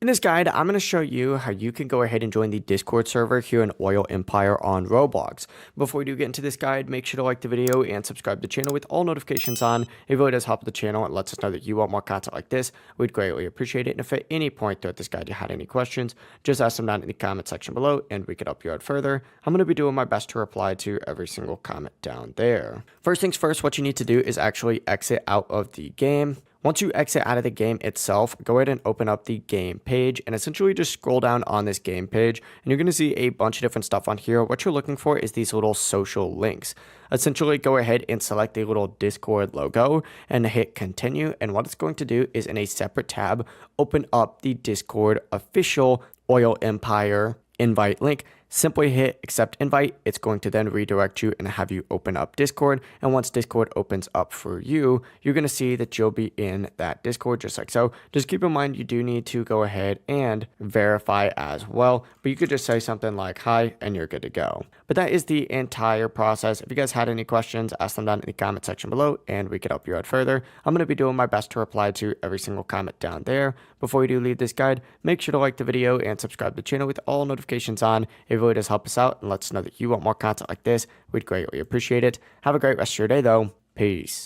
In this guide, I'm going to show you how you can go ahead and join the Discord server here in Oil Empire on Roblox. Before we do get into this guide, make sure to like the video and subscribe to the channel with all notifications on. It really does help the channel and lets us know that you want more content like this. We'd greatly appreciate it. And if at any point throughout this guide you had any questions, just ask them down in the comment section below and we could help you out further. I'm going to be doing my best to reply to every single comment down there. First things first, what you need to do is actually exit out of the game. Once you exit out of the game itself, go ahead and open up the game page and essentially just scroll down on this game page and you're going to see a bunch of different stuff on here. What you're looking for is these little social links. Essentially, go ahead and select the little Discord logo and hit continue. And what it's going to do is in a separate tab, open up the Discord official Oil Empire invite link. Simply hit accept invite. It's going to then redirect you and have you open up Discord. And once Discord opens up for you, you're going to see that you'll be in that Discord just like so. Just keep in mind you do need to go ahead and verify as well. But you could just say something like hi and you're good to go. But that is the entire process. If you guys had any questions, ask them down in the comment section below and we could help you out further. I'm going to be doing my best to reply to every single comment down there. Before we do leave this guide, make sure to like the video and subscribe to the channel with all notifications on. It really does help us out and lets us know that you want more content like this. We'd greatly appreciate it. Have a great rest of your day though. Peace.